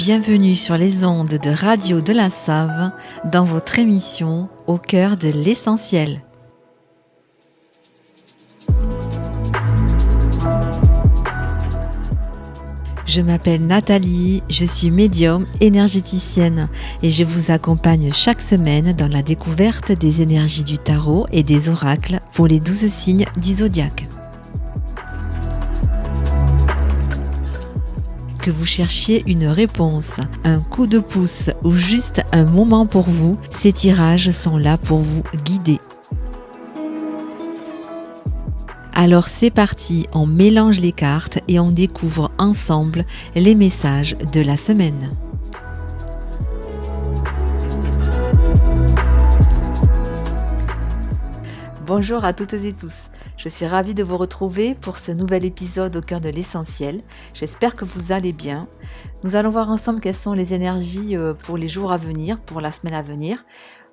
Bienvenue sur les ondes de Radio de la Save dans votre émission Au cœur de l'essentiel. Je m'appelle Nathalie, je suis médium énergéticienne et je vous accompagne chaque semaine dans la découverte des énergies du tarot et des oracles pour les 12 signes du zodiaque. Que vous cherchiez une réponse, un coup de pouce ou juste un moment pour vous, ces tirages sont là pour vous guider. Alors c'est parti, on mélange les cartes et on découvre ensemble les messages de la semaine. Bonjour à toutes et tous, je suis ravie de vous retrouver pour ce nouvel épisode au cœur de l'essentiel. J'espère que vous allez bien. Nous allons voir ensemble quelles sont les énergies pour les jours à venir, pour la semaine à venir.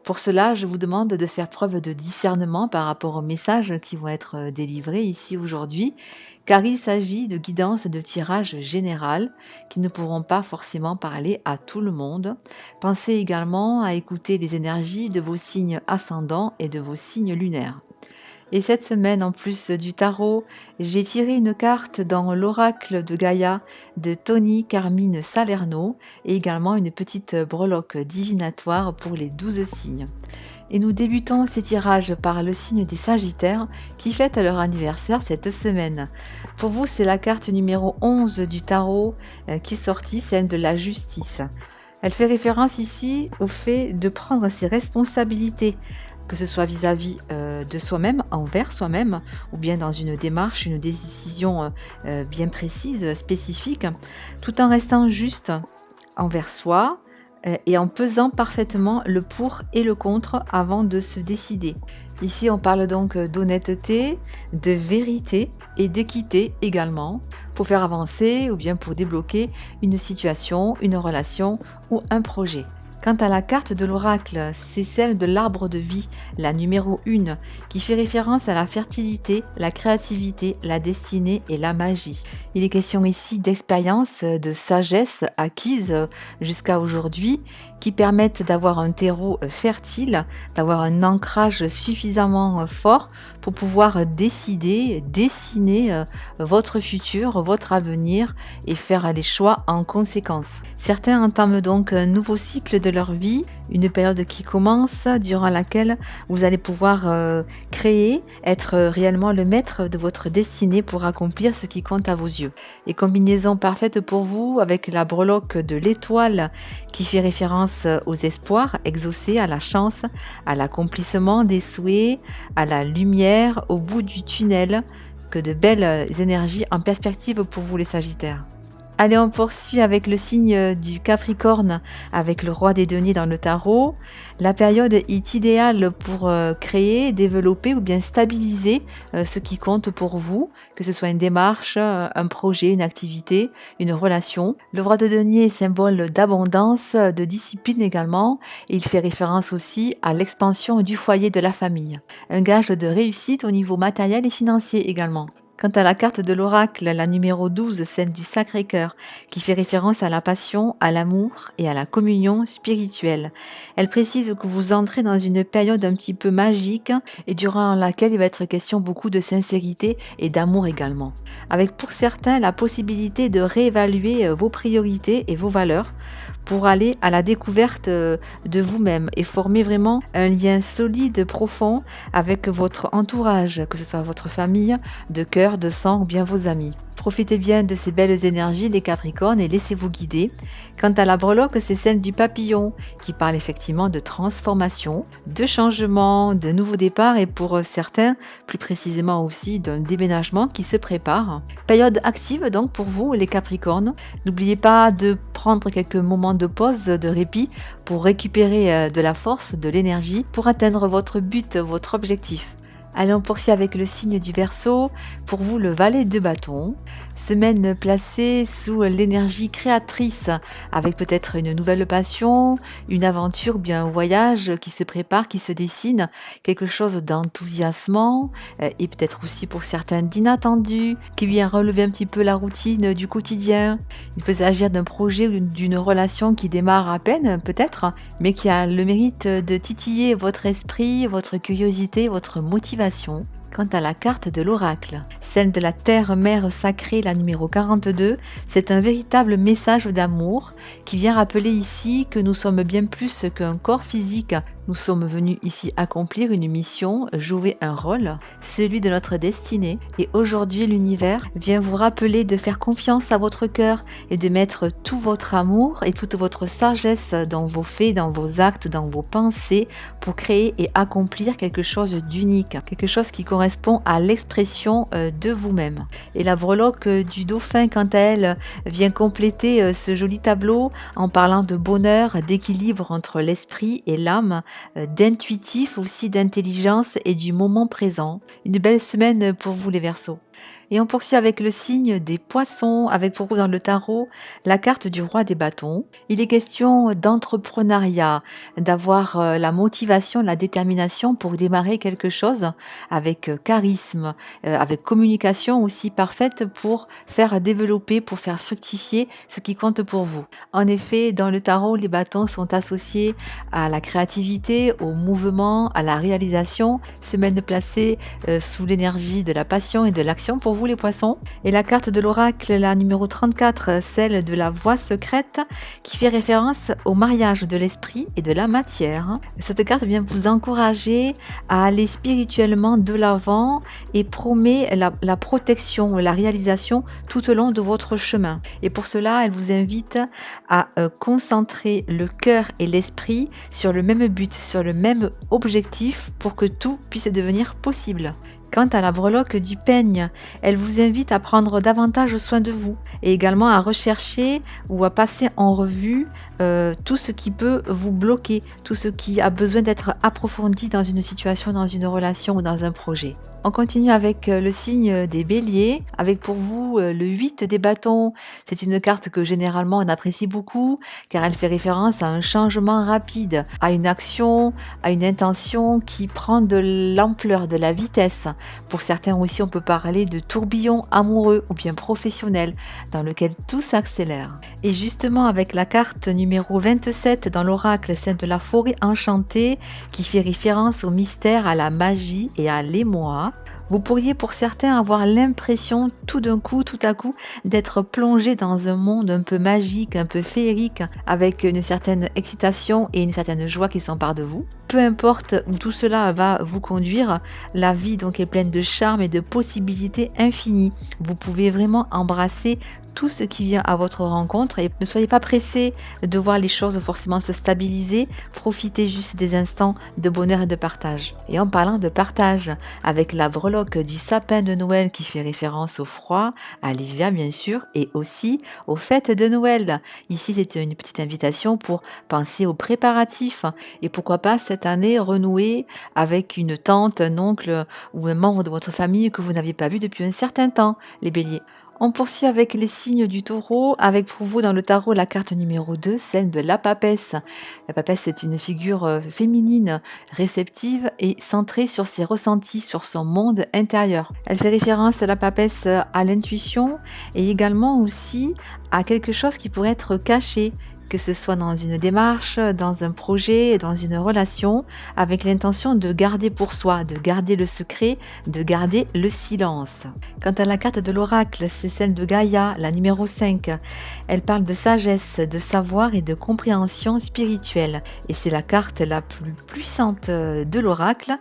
Pour cela, je vous demande de faire preuve de discernement par rapport aux messages qui vont être délivrés ici aujourd'hui, car il s'agit de guidances de tirage général qui ne pourront pas forcément parler à tout le monde. Pensez également à écouter les énergies de vos signes ascendants et de vos signes lunaires. Et cette semaine, en plus du tarot, j'ai tiré une carte dans l'oracle de Gaïa de Tony Carmine Salerno et également une petite breloque divinatoire pour les 12 signes. Et nous débutons ces tirages par le signe des Sagittaires qui fêtent leur anniversaire cette semaine. Pour vous, c'est la carte numéro 11 du tarot qui est sortie, celle de la justice. Elle fait référence ici au fait de prendre ses responsabilités, que ce soit vis-à-vis de soi-même, envers soi-même, ou bien dans une démarche, une décision bien précise, spécifique, tout en restant juste envers soi et en pesant parfaitement le pour et le contre avant de se décider. Ici, on parle donc d'honnêteté, de vérité et d'équité également, pour faire avancer ou bien pour débloquer une situation, une relation ou un projet. Quant à la carte de l'oracle, c'est celle de l'arbre de vie, la numéro 1, qui fait référence à la fertilité, la créativité, la destinée et la magie. Il est question ici d'expériences, de sagesse acquise jusqu'à aujourd'hui, qui permettent d'avoir un terreau fertile, d'avoir un ancrage suffisamment fort pour pouvoir décider, dessiner votre futur, votre avenir et faire les choix en conséquence. Certains entament donc un nouveau cycle de leur vie, une période qui commence durant laquelle vous allez pouvoir créer, être réellement le maître de votre destinée pour accomplir ce qui compte à vos yeux. Et combinaison parfaite pour vous avec la breloque de l'étoile qui fait référence aux espoirs exaucés, à la chance, à l'accomplissement des souhaits, à la lumière au bout du tunnel. Que de belles énergies en perspective pour vous les Sagittaires. Allez, on poursuit avec le signe du Capricorne, avec le roi des deniers dans le tarot. La période est idéale pour créer, développer ou bien stabiliser ce qui compte pour vous, que ce soit une démarche, un projet, une activité, une relation. Le roi de deniers est symbole d'abondance, de discipline également, et il fait référence aussi à l'expansion du foyer de la famille. Un gage de réussite au niveau matériel et financier également. Quant à la carte de l'oracle, la numéro 12, celle du Sacré-Cœur, qui fait référence à la passion, à l'amour et à la communion spirituelle. Elle précise que vous entrez dans une période un petit peu magique et durant laquelle il va être question beaucoup de sincérité et d'amour également. Avec pour certains la possibilité de réévaluer vos priorités et vos valeurs pour aller à la découverte de vous-même et former vraiment un lien solide, profond avec votre entourage, que ce soit votre famille, de cœur, de sang ou bien vos amis. Profitez bien de ces belles énergies les Capricornes et laissez-vous guider. Quant à la breloque, c'est celle du papillon qui parle effectivement de transformation, de changement, de nouveaux départs et pour certains, plus précisément aussi d'un déménagement qui se prépare. Période active donc pour vous les Capricornes. N'oubliez pas de prendre quelques moments de pause, de répit pour récupérer de la force, de l'énergie pour atteindre votre but, votre objectif. Allez, on poursuit avec le signe du Verseau. Pour vous, le valet de bâton. Semaine placée sous l'énergie créatrice, avec peut-être une nouvelle passion, une aventure, bien un voyage qui se prépare, qui se dessine, quelque chose d'enthousiasmant et peut-être aussi pour certains d'inattendu, qui vient relever un petit peu la routine du quotidien. Il peut s'agir d'un projet ou d'une relation qui démarre à peine, peut-être, mais qui a le mérite de titiller votre esprit, votre curiosité, votre motivation. Quant à la carte de l'oracle, celle de la terre-mère sacrée, la numéro 42, c'est un véritable message d'amour qui vient rappeler ici que nous sommes bien plus qu'un corps physique. Nous sommes venus ici accomplir une mission, jouer un rôle, celui de notre destinée. Et aujourd'hui, l'univers vient vous rappeler de faire confiance à votre cœur et de mettre tout votre amour et toute votre sagesse dans vos faits, dans vos actes, dans vos pensées pour créer et accomplir quelque chose d'unique, quelque chose qui correspond à l'expression de vous-même. Et la breloque du dauphin, quant à elle, vient compléter ce joli tableau en parlant de bonheur, d'équilibre entre l'esprit et l'âme, d'intuitif aussi, d'intelligence et du moment présent. Une belle semaine pour vous les Verseaux. Et on poursuit avec le signe des Poissons, avec pour vous dans le tarot la carte du roi des bâtons. Il est question d'entrepreneuriat, d'avoir la motivation, la détermination pour démarrer quelque chose avec charisme, avec communication aussi parfaite pour faire développer, pour faire fructifier ce qui compte pour vous. En effet, dans le tarot, les bâtons sont associés à la créativité, au mouvement, à la réalisation, semaine placée sous l'énergie de la passion et de l'action pour vous les Poissons. Et la carte de l'oracle, la numéro 34, celle de la voie secrète, qui fait référence au mariage de l'esprit et de la matière. Cette carte vient vous encourager à aller spirituellement de l'avant et promet la protection, la réalisation tout au long de votre chemin. Et pour cela, elle vous invite à concentrer le cœur et l'esprit sur le même but, sur le même objectif pour que tout puisse devenir possible. Quant à la breloque du peigne, elle vous invite à prendre davantage soin de vous et également à rechercher ou à passer en revue tout ce qui peut vous bloquer, tout ce qui a besoin d'être approfondi dans une situation, dans une relation ou dans un projet. On continue avec le signe des béliers, avec pour vous le 8 des bâtons. C'est une carte que généralement on apprécie beaucoup car elle fait référence à un changement rapide, à une action, à une intention qui prend de l'ampleur, de la vitesse. Pour certains aussi, on peut parler de tourbillon amoureux ou bien professionnel dans lequel tout s'accélère. Et justement avec la carte numéro 27 dans l'oracle, celle de la forêt enchantée qui fait référence au mystère, à la magie et à l'émoi, vous pourriez pour certains avoir l'impression tout d'un coup, tout à coup, d'être plongé dans un monde un peu magique, un peu féerique, avec une certaine excitation et une certaine joie qui s'empare de vous. Peu importe où tout cela va vous conduire, la vie donc est pleine de charme et de possibilités infinies. Vous pouvez vraiment embrasser tout ce qui vient à votre rencontre et ne soyez pas pressés de voir les choses forcément se stabiliser, profitez juste des instants de bonheur et de partage. Et en parlant de partage, avec la breloque du sapin de Noël qui fait référence au froid, à l'hiver bien sûr, et aussi aux fêtes de Noël. Ici c'est une petite invitation pour penser aux préparatifs et pourquoi pas cette année renouer avec une tante, un oncle ou un membre de votre famille que vous n'aviez pas vu depuis un certain temps, les béliers. On poursuit avec les signes du taureau, avec pour vous dans le tarot la carte numéro 2, celle de la papesse. La papesse est une figure féminine, réceptive et centrée sur ses ressentis, sur son monde intérieur. Elle fait référence à la papesse à l'intuition et également aussi à quelque chose qui pourrait être caché, que ce soit dans une démarche, dans un projet, dans une relation, avec l'intention de garder pour soi, de garder le secret, de garder le silence. Quant à la carte de l'oracle, c'est celle de Gaïa, la numéro 5. Elle parle de sagesse, de savoir et de compréhension spirituelle. Et c'est la carte la plus puissante de l'oracle.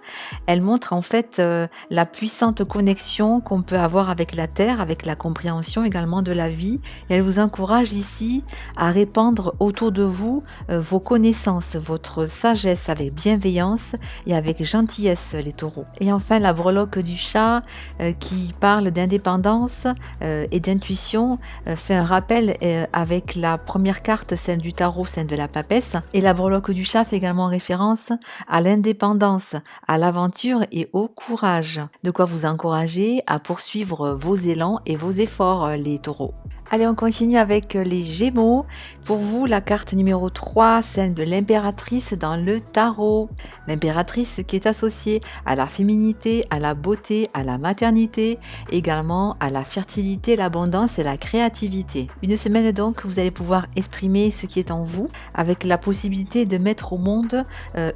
Elle montre en fait la puissante connexion qu'on peut avoir avec la terre, avec la compréhension également de la vie. Et elle vous encourage ici à répandre autour de vous vos connaissances, votre sagesse avec bienveillance et avec gentillesse, les taureaux. Et enfin, la breloque du chat qui parle d'indépendance et d'intuition fait un rappel avec la première carte, celle du tarot, celle de la papesse. Et la breloque du chat fait également référence à l'indépendance, à l'aventure et au courage. De quoi vous encourager à poursuivre vos élans et vos efforts, les taureaux. Allez, on continue avec les Gémeaux. Pour vous, la carte numéro 3, celle de l'impératrice dans le tarot. L'impératrice qui est associée à la féminité, à la beauté, à la maternité, également à la fertilité, l'abondance et la créativité. Une semaine donc, vous allez pouvoir exprimer ce qui est en vous avec la possibilité de mettre au monde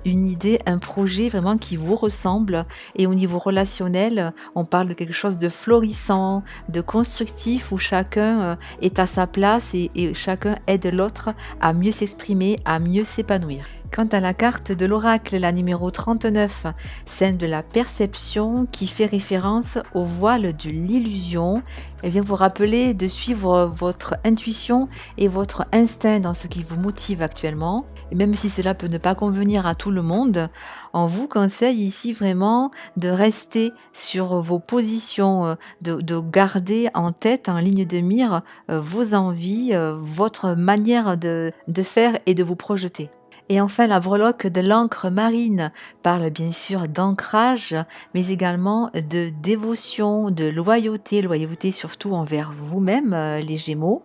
une idée, un projet vraiment qui vous ressemble. Et au niveau relationnel, on parle de quelque chose de florissant, de constructif où chacun est à sa place et chacun aide l'autre à mieux s'exprimer, à mieux s'épanouir. Quant à la carte de l'oracle, la numéro 39, celle de la perception qui fait référence au voile de l'illusion, elle vient vous rappeler de suivre votre intuition et votre instinct dans ce qui vous motive actuellement. Et même si cela peut ne pas convenir à tout le monde, on vous conseille ici vraiment de rester sur vos positions, de garder en tête, en ligne de mire, vos envies, votre manière de faire et de vous projeter. Et enfin, la breloque de l'encre marine parle bien sûr d'ancrage, mais également de dévotion, de loyauté surtout envers vous-même, les Gémeaux,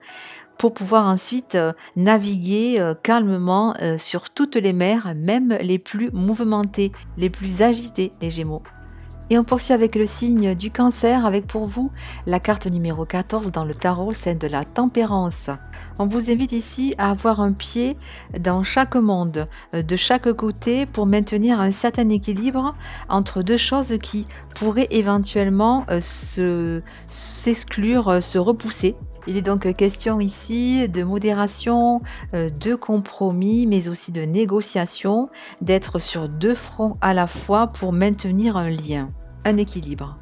pour pouvoir ensuite naviguer calmement sur toutes les mers, même les plus mouvementées, les plus agitées, les Gémeaux. Et on poursuit avec le signe du Cancer, avec pour vous la carte numéro 14 dans le tarot, celle de la tempérance. On vous invite ici à avoir un pied dans chaque monde, de chaque côté, pour maintenir un certain équilibre entre deux choses qui pourraient éventuellement s'exclure, se repousser. Il est donc question ici de modération, de compromis, mais aussi de négociation, d'être sur deux fronts à la fois pour maintenir un lien, un équilibre.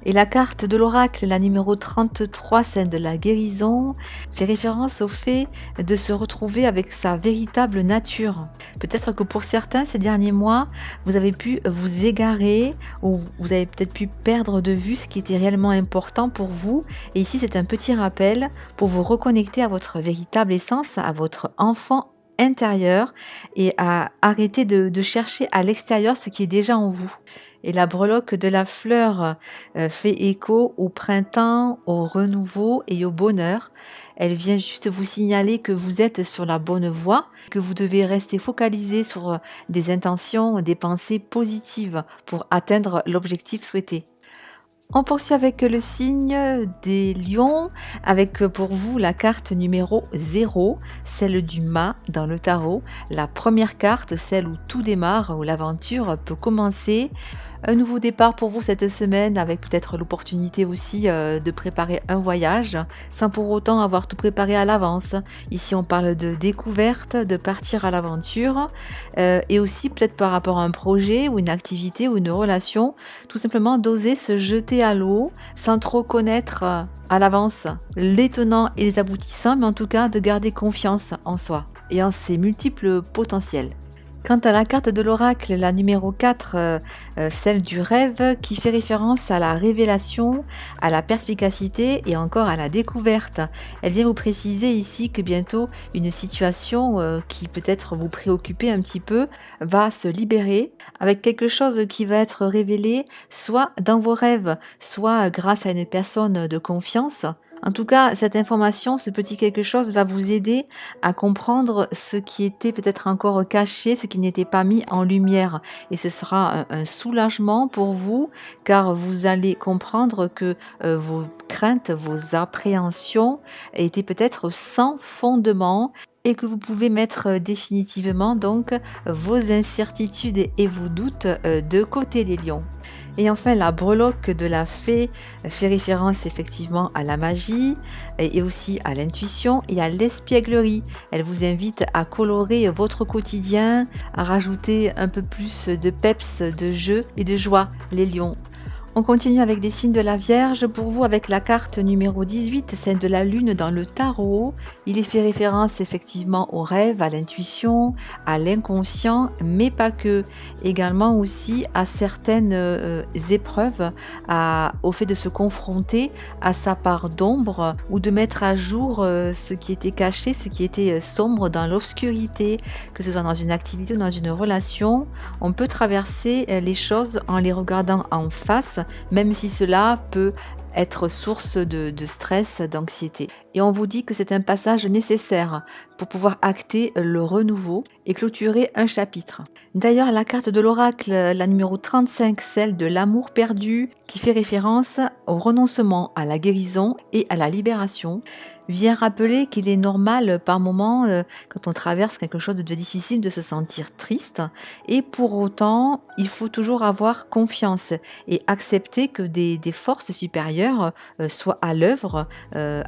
Et la carte de l'oracle, la numéro 33, celle de la guérison, fait référence au fait de se retrouver avec sa véritable nature. Peut-être que pour certains, ces derniers mois, vous avez pu vous égarer ou vous avez peut-être pu perdre de vue ce qui était réellement important pour vous. Et ici, c'est un petit rappel pour vous reconnecter à votre véritable essence, à votre enfant intérieur et à arrêter de chercher à l'extérieur ce qui est déjà en vous. Et la breloque de la fleur fait écho au printemps, au renouveau et au bonheur. Elle vient juste vous signaler que vous êtes sur la bonne voie, que vous devez rester focalisé sur des intentions, des pensées positives pour atteindre l'objectif souhaité. On poursuit avec le signe des lions, avec pour vous la carte numéro 0, celle du mât dans le tarot. La première carte, celle où tout démarre, où l'aventure peut commencer. Un nouveau départ pour vous cette semaine, avec peut-être l'opportunité aussi de préparer un voyage, sans pour autant avoir tout préparé à l'avance. Ici, on parle de découverte, de partir à l'aventure, et aussi peut-être par rapport à un projet ou une activité ou une relation, tout simplement d'oser se jeter à l'eau sans trop connaître à l'avance les tenants et les aboutissants, mais en tout cas de garder confiance en soi et en ses multiples potentiels. Quant à la carte de l'oracle, la numéro 4, celle du rêve, qui fait référence à la révélation, à la perspicacité et encore à la découverte. Elle vient vous préciser ici que bientôt une situation qui peut-être vous préoccupait un petit peu va se libérer avec quelque chose qui va être révélé soit dans vos rêves, soit grâce à une personne de confiance. En tout cas, cette information, ce petit quelque chose va vous aider à comprendre ce qui était peut-être encore caché, ce qui n'était pas mis en lumière. Et ce sera un soulagement pour vous, car vous allez comprendre que vos craintes, vos appréhensions étaient peut-être sans fondement et que vous pouvez mettre définitivement donc vos incertitudes et vos doutes de côté, les lions. Et enfin, la breloque de la fée fait référence effectivement à la magie et aussi à l'intuition et à l'espièglerie. Elle vous invite à colorer votre quotidien, à rajouter un peu plus de peps, de jeu et de joie, les lions. On continue avec les signes de la Vierge. Pour vous, avec la carte numéro 18, celle de la Lune dans le tarot. Il est fait référence effectivement au rêve, à l'intuition, à l'inconscient, mais pas que. Également aussi à certaines épreuves, au fait de se confronter à sa part d'ombre ou de mettre à jour ce qui était caché, ce qui était sombre dans l'obscurité, que ce soit dans une activité ou dans une relation. On peut traverser les choses en les regardant en face, même si cela peut être source de stress, d'anxiété. Et on vous dit que c'est un passage nécessaire pour pouvoir acter le renouveau et clôturer un chapitre. D'ailleurs, la carte de l'oracle, la numéro 35, celle de l'amour perdu, qui fait référence au renoncement, à la guérison et à la libération, vient rappeler qu'il est normal par moment, quand on traverse quelque chose de difficile, de se sentir triste. Et pour autant, il faut toujours avoir confiance et accepter que des forces supérieures soient à l'œuvre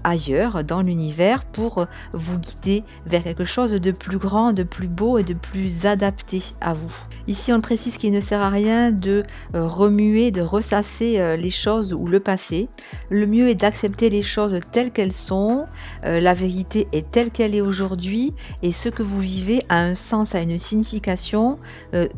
ailleurs dans l'univers pour vous guider vers quelque chose de plus grand, de plus beau et de plus adapté à vous. Ici, on précise qu'il ne sert à rien de remuer, de ressasser les choses ou le passé. Le mieux est d'accepter les choses telles qu'elles sont. La vérité est telle qu'elle est aujourd'hui et ce que vous vivez a un sens, a une signification.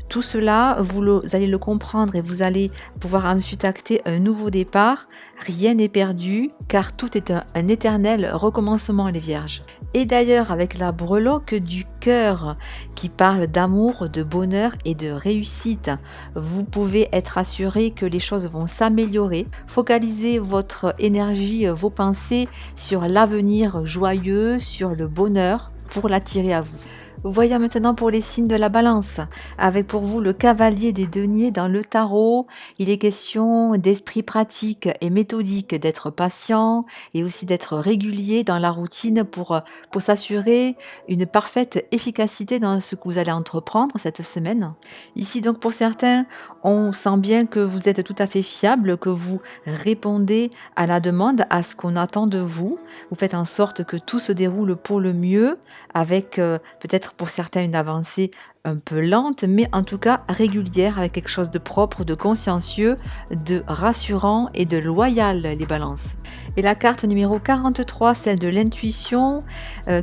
Tout cela, vous allez le comprendre et vous allez pouvoir ensuite acter un nouveau départ. Rien n'est perdu car tout est un éternel recommencement, les Vierges. Et d'ailleurs, avec la breloque du cœur qui parle d'amour, de bonheur et de réussite, vous pouvez être assuré que les choses vont s'améliorer. Focalisez votre énergie, vos pensées sur l'avenir joyeux, sur le bonheur pour l'attirer à vous. Voyons maintenant pour les signes de la Balance, avec pour vous le cavalier des deniers dans le tarot. Il est question d'esprit pratique et méthodique, d'être patient et aussi d'être régulier dans la routine pour s'assurer une parfaite efficacité dans ce que vous allez entreprendre cette semaine. Ici donc pour certains, on sent bien que vous êtes tout à fait fiable, que vous répondez à la demande, à ce qu'on attend de vous. Vous faites en sorte que tout se déroule pour le mieux, avec peut-être pour certains une avancée un peu lente, mais en tout cas régulière, avec quelque chose de propre, de consciencieux, de rassurant et de loyal, les Balances. Et la carte numéro 43, celle de l'intuition,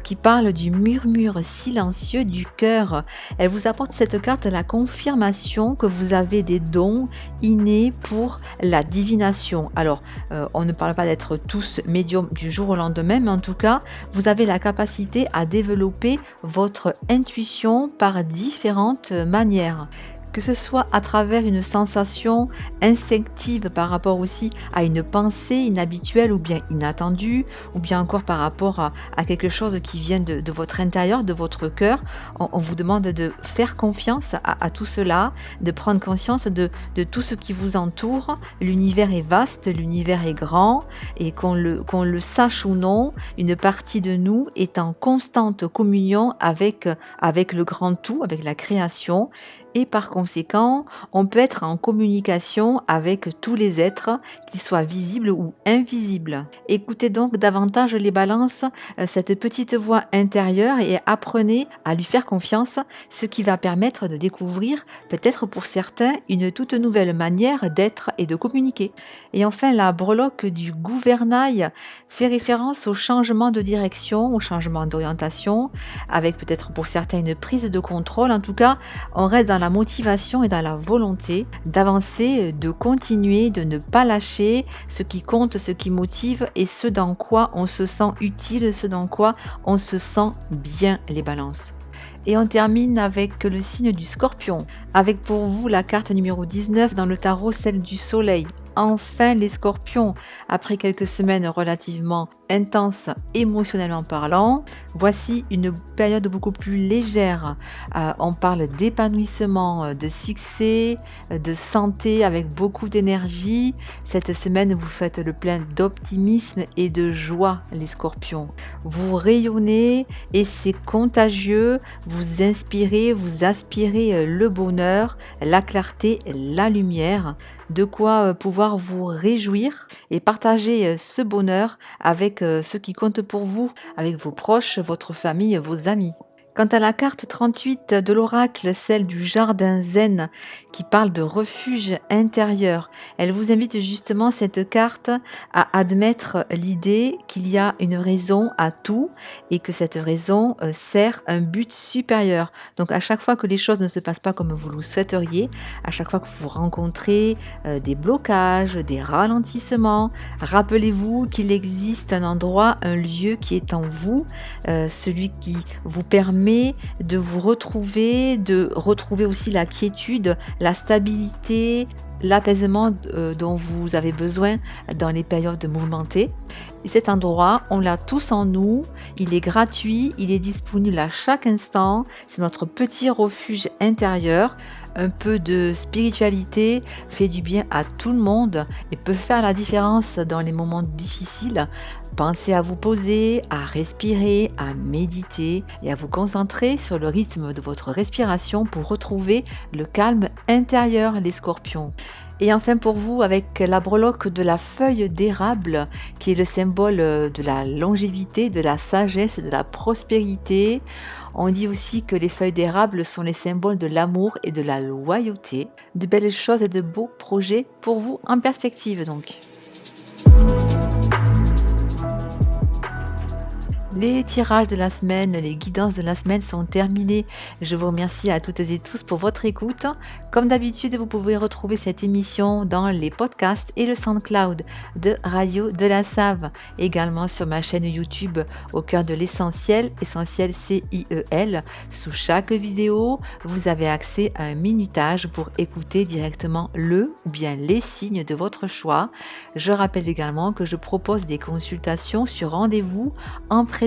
qui parle du murmure silencieux du cœur. Elle vous apporte, cette carte, la confirmation que vous avez des dons innés pour la divination. Alors, on ne parle pas d'être tous médiums du jour au lendemain, mais en tout cas, vous avez la capacité à développer votre intuition par différentes manières. Que ce soit à travers une sensation instinctive par rapport aussi à une pensée inhabituelle ou bien inattendue, ou bien encore par rapport à quelque chose qui vient de votre intérieur, de votre cœur. On vous demande de faire confiance à tout cela, de prendre conscience de tout ce qui vous entoure. L'univers est vaste, l'univers est grand, et qu'on le sache ou non, une partie de nous est en constante communion avec le grand tout, avec la création. Et par conséquent, on peut être en communication avec tous les êtres, qu'ils soient visibles ou invisibles. Écoutez donc davantage, les Balances, cette petite voix intérieure et apprenez à lui faire confiance, ce qui va permettre de découvrir, peut-être pour certains, une toute nouvelle manière d'être et de communiquer. Et enfin, la breloque du gouvernail fait référence au changement de direction, au changement d'orientation, avec peut-être pour certains une prise de contrôle. En tout cas, on reste dans la motivation et dans la volonté d'avancer, de continuer, de ne pas lâcher ce qui compte, ce qui motive et ce dans quoi on se sent utile, ce dans quoi on se sent bien, les Balances. Et on termine avec le signe du Scorpion, avec pour vous la carte numéro 19 dans le tarot, celle du Soleil. Enfin, les Scorpions, après quelques semaines relativement intenses émotionnellement parlant, voici une période beaucoup plus légère. On parle d'épanouissement, de succès, de santé avec beaucoup d'énergie. Cette semaine, vous faites le plein d'optimisme et de joie, les Scorpions. Vous rayonnez et c'est contagieux. Vous inspirez, vous aspirez le bonheur, la clarté, la lumière. De quoi pouvoir vous réjouir et partager ce bonheur avec ceux qui comptent pour vous, avec vos proches, votre famille, vos amis. Quant à la carte 38 de l'oracle, celle du jardin zen qui parle de refuge intérieur, elle vous invite justement cette carte à admettre l'idée qu'il y a une raison à tout et que cette raison sert un but supérieur. Donc à chaque fois que les choses ne se passent pas comme vous le souhaiteriez, à chaque fois que vous rencontrez des blocages, des ralentissements, rappelez-vous qu'il existe un endroit, un lieu qui est en vous, celui qui vous permet de vous retrouver, de retrouver aussi la quiétude, la stabilité, l'apaisement dont vous avez besoin dans les périodes mouvementées. Et cet endroit, on l'a tous en nous, il est gratuit, il est disponible à chaque instant, c'est notre petit refuge intérieur. Un peu de spiritualité fait du bien à tout le monde et peut faire la différence dans les moments difficiles. Pensez à vous poser, à respirer, à méditer et à vous concentrer sur le rythme de votre respiration pour retrouver le calme intérieur, les scorpions. Et enfin pour vous, avec la breloque de la feuille d'érable, qui est le symbole de la longévité, de la sagesse et de la prospérité. On dit aussi que les feuilles d'érable sont les symboles de l'amour et de la loyauté. De belles choses et de beaux projets pour vous en perspective donc. Les tirages de la semaine, les guidances de la semaine sont terminés. Je vous remercie à toutes et tous pour votre écoute. Comme d'habitude, vous pouvez retrouver cette émission dans les podcasts et le SoundCloud de Radio de la Save. Également sur ma chaîne YouTube Au cœur de l'essentiel, essentiel CIEL. Sous chaque vidéo, vous avez accès à un minutage pour écouter directement le ou bien les signes de votre choix. Je rappelle également que je propose des consultations sur rendez-vous en présentiel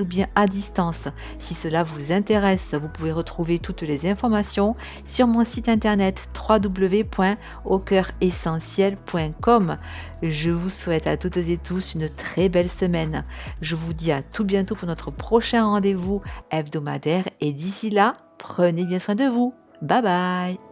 ou bien à distance. Si cela vous intéresse, vous pouvez retrouver toutes les informations sur mon site internet www.aucoeuressentiel.com. Je vous souhaite à toutes et tous une très belle semaine. Je vous dis à tout bientôt pour notre prochain rendez-vous hebdomadaire et d'ici là, prenez bien soin de vous. Bye bye.